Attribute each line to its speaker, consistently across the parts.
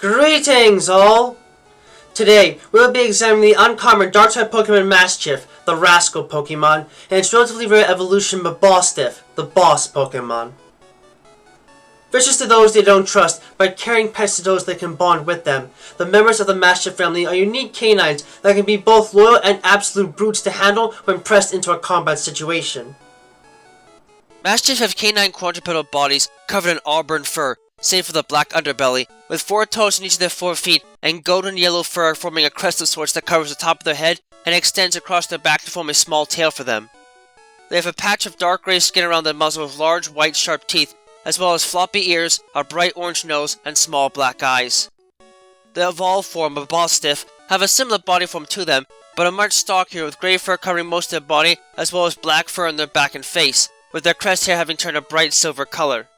Speaker 1: Greetings all! Today, we'll be examining the uncommon dark-type Pokemon Maschiff, the Rascal Pokémon, and its relatively rare evolution Mabosstiff, the Boss Pokémon. Vicious to those they don't trust, by caring pets to those that can bond with them, the members of the Maschiff family are unique canines that can be both loyal and absolute brutes to handle when pressed into a combat situation.
Speaker 2: Maschiff have canine quadrupedal bodies covered in auburn fur, save for the black underbelly, with 4 toes on each of their 4 feet, and golden yellow fur forming a crest of sorts that covers the top of their head and extends across their back to form a small tail for them. They have a patch of dark grey skin around their muzzle with large white sharp teeth, as well as floppy ears, a bright orange nose, and small black eyes. The evolved form of Mabosstiff have a similar body form to them, but are much stockier with grey fur covering most of their body, as well as black fur on their back and face, with their crest hair having turned a bright silver color.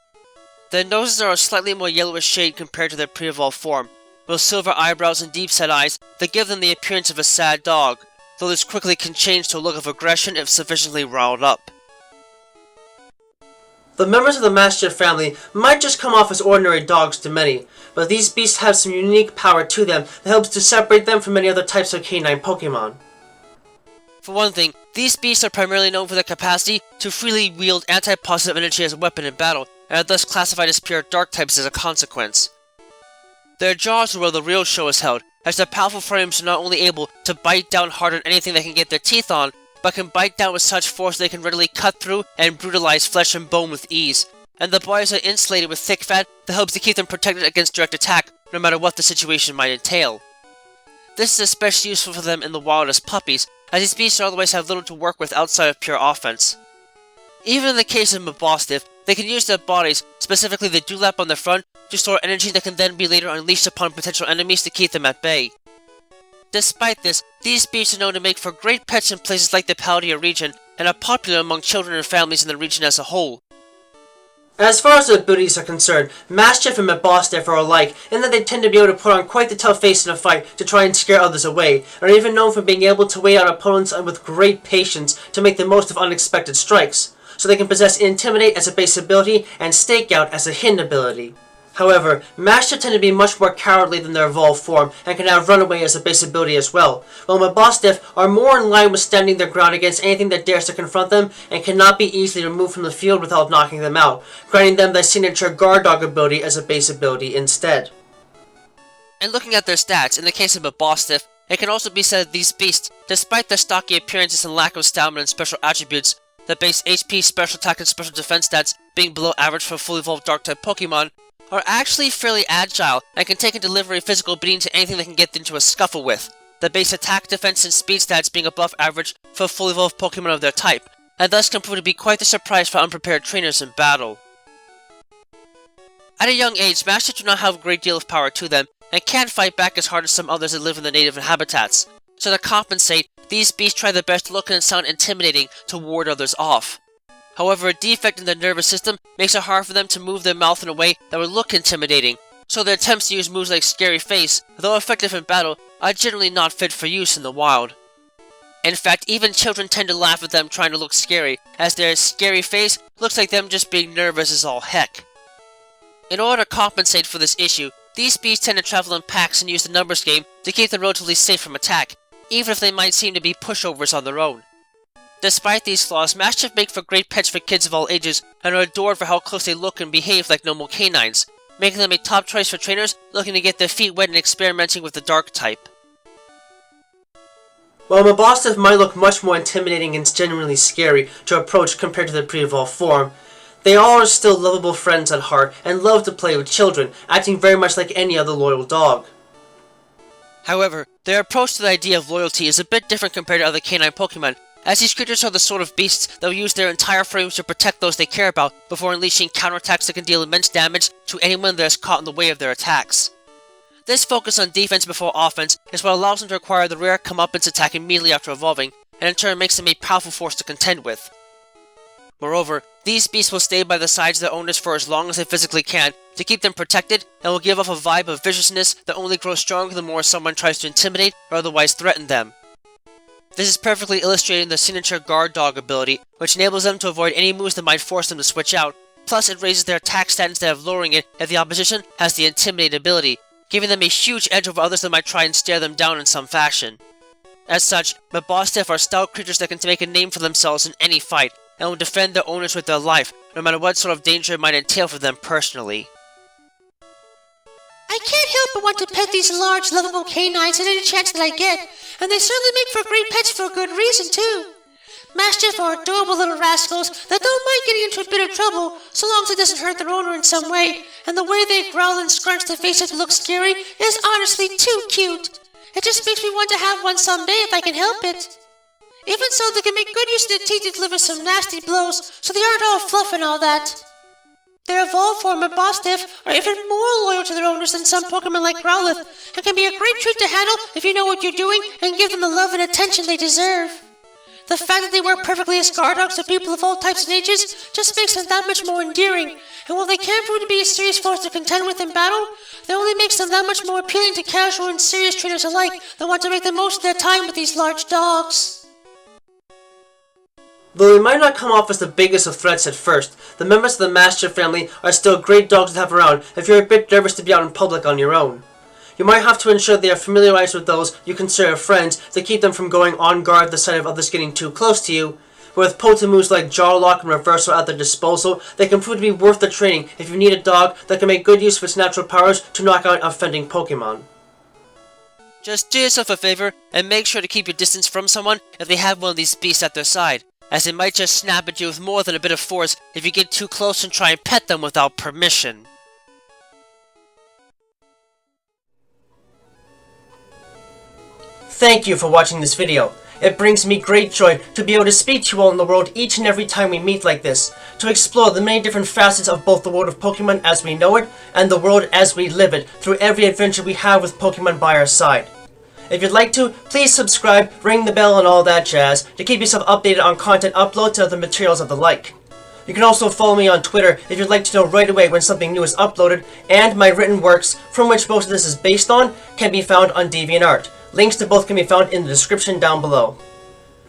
Speaker 2: Their noses are a slightly more yellowish shade compared to their pre-evolved form, with silver eyebrows and deep-set eyes that give them the appearance of a sad dog, though this quickly can change to a look of aggression if sufficiently riled up.
Speaker 1: The members of the Maschiff family might just come off as ordinary dogs to many, but these beasts have some unique power to them that helps to separate them from many other types of canine Pokemon.
Speaker 2: For one thing, these beasts are primarily known for their capacity to freely wield anti-positive energy as a weapon in battle, and are thus classified as pure dark types as a consequence. Their jaws are where the real show is held, as their powerful frames are not only able to bite down hard on anything they can get their teeth on, but can bite down with such force they can readily cut through and brutalize flesh and bone with ease, and the bodies are insulated with thick fat that helps to keep them protected against direct attack, no matter what the situation might entail. This is especially useful for them in the wild as puppies, as these beasts otherwise have little to work with outside of pure offense. Even in the case of Mabosstiff, they can use their bodies, specifically the dewlap on their front, to store energy that can then be later unleashed upon potential enemies to keep them at bay. Despite this, these beasts are known to make for great pets in places like the Paldea region, and are popular among children and families in the region as a whole.
Speaker 1: As far as their abilities are concerned, Maschiff and Mabosstiff are alike in that they tend to be able to put on quite the tough face in a fight to try and scare others away, and are even known for being able to weigh out opponents with great patience to make the most of unexpected strikes, so they can possess Intimidate as a base ability and Stakeout as a hidden ability. However, Maschiff tend to be much more cowardly than their evolved form, and can have Runaway as a base ability as well, while Mabosstiff are more in line with standing their ground against anything that dares to confront them, and cannot be easily removed from the field without knocking them out, granting them their signature Guard Dog ability as a base ability instead.
Speaker 2: And looking at their stats, in the case of Mabosstiff, it can also be said that these beasts, despite their stocky appearances and lack of stamina and special attributes, the base HP, special attack, and special defense stats being below average for fully evolved Dark-type Pokemon, are actually fairly agile and can take and deliver a physical beating to anything they can get into a scuffle with, the base attack, defense, and speed stats being above average for fully evolved Pokemon of their type, and thus can prove to be quite the surprise for unprepared trainers in battle. At a young age, Maschiff do not have a great deal of power to them, and can't fight back as hard as some others that live in the native habitats, so to compensate, these beasts try their best to look and sound intimidating to ward others off. However, a defect in their nervous system makes it hard for them to move their mouth in a way that would look intimidating, so their attempts to use moves like Scary Face, though effective in battle, are generally not fit for use in the wild. In fact, even children tend to laugh at them trying to look scary, as their Scary Face looks like them just being nervous as all heck. In order to compensate for this issue, these beasts tend to travel in packs and use the numbers game to keep them relatively safe from attack, even if they might seem to be pushovers on their own. Despite these flaws, Maschiff make for great pets for kids of all ages, and are adored for how close they look and behave like normal canines, making them a top choice for trainers looking to get their feet wet and experimenting with the dark type.
Speaker 1: While Mabosstiff might look much more intimidating and genuinely scary to approach compared to their pre-evolved form, they all are still lovable friends at heart and love to play with children, acting very much like any other loyal dog.
Speaker 2: However, their approach to the idea of loyalty is a bit different compared to other canine Pokemon, as these creatures are the sort of beasts that will use their entire frames to protect those they care about before unleashing counterattacks that can deal immense damage to anyone that is caught in the way of their attacks. This focus on defense before offense is what allows them to acquire the rare comeuppance attack immediately after evolving, and in turn makes them a powerful force to contend with. Moreover, these beasts will stay by the sides of their owners for as long as they physically can to keep them protected, and will give off a vibe of viciousness that only grows stronger the more someone tries to intimidate or otherwise threaten them. This is perfectly illustrating the signature Guard Dog ability, which enables them to avoid any moves that might force them to switch out, plus it raises their attack stat instead of lowering it if the opposition has the Intimidate ability, giving them a huge edge over others that might try and stare them down in some fashion. As such, Mabosstiff are stout creatures that can make a name for themselves in any fight, and will defend their owners with their life, no matter what sort of danger it might entail for them personally.
Speaker 3: I can't help but want to pet these large, lovable canines at any chance that I get, and they certainly make for great pets for a good reason, too. Maschiff are adorable little rascals that don't mind getting into a bit of trouble, so long as it doesn't hurt their owner in some way, and the way they growl and scrunch their faces to look scary is honestly too cute. It just makes me want to have one someday if I can help it. Even so, they can make good use of their teeth to deliver some nasty blows, so they aren't all fluff and all that. Their evolved form of Mabosstiff are even more loyal to their owners than some Pokemon like Growlithe, and can be a great treat to handle if you know what you're doing and give them the love and attention they deserve. The fact that they work perfectly as guard dogs to people of all types and ages just makes them that much more endearing, and while they can prove to be a serious force to contend with in battle, that only makes them that much more appealing to casual and serious trainers alike that want to make the most of their time with these large dogs.
Speaker 1: Though they might not come off as the biggest of threats at first, the members of the Maschiff family are still great dogs to have around if you're a bit nervous to be out in public on your own. You might have to ensure they are familiarized with those you consider friends to keep them from going on guard at the sight of others getting too close to you, but with potent moves like Jaw Lock and Reversal at their disposal, they can prove to be worth the training if you need a dog that can make good use of its natural powers to knock out offending Pokemon.
Speaker 2: Just do yourself a favor and make sure to keep your distance from someone if they have one of these beasts at their side, as they might just snap at you with more than a bit of force if you get too close and try and pet them without permission.
Speaker 1: Thank you for watching this video. It brings me great joy to be able to speak to you all in the world each and every time we meet like this, to explore the many different facets of both the world of Pokemon as we know it, and the world as we live it, through every adventure we have with Pokemon by our side. If you'd like to, please subscribe, ring the bell and all that jazz, to keep yourself updated on content uploads and other materials of the like. You can also follow me on Twitter if you'd like to know right away when something new is uploaded, and my written works, from which most of this is based on, can be found on DeviantArt. Links to both can be found in the description down below.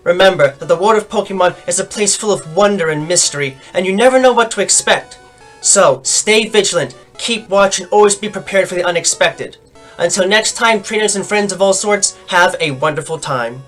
Speaker 1: Remember that the world of Pokemon is a place full of wonder and mystery, and you never know what to expect. So, stay vigilant, keep watch, and always be prepared for the unexpected. Until next time, trainers and friends of all sorts, have a wonderful time.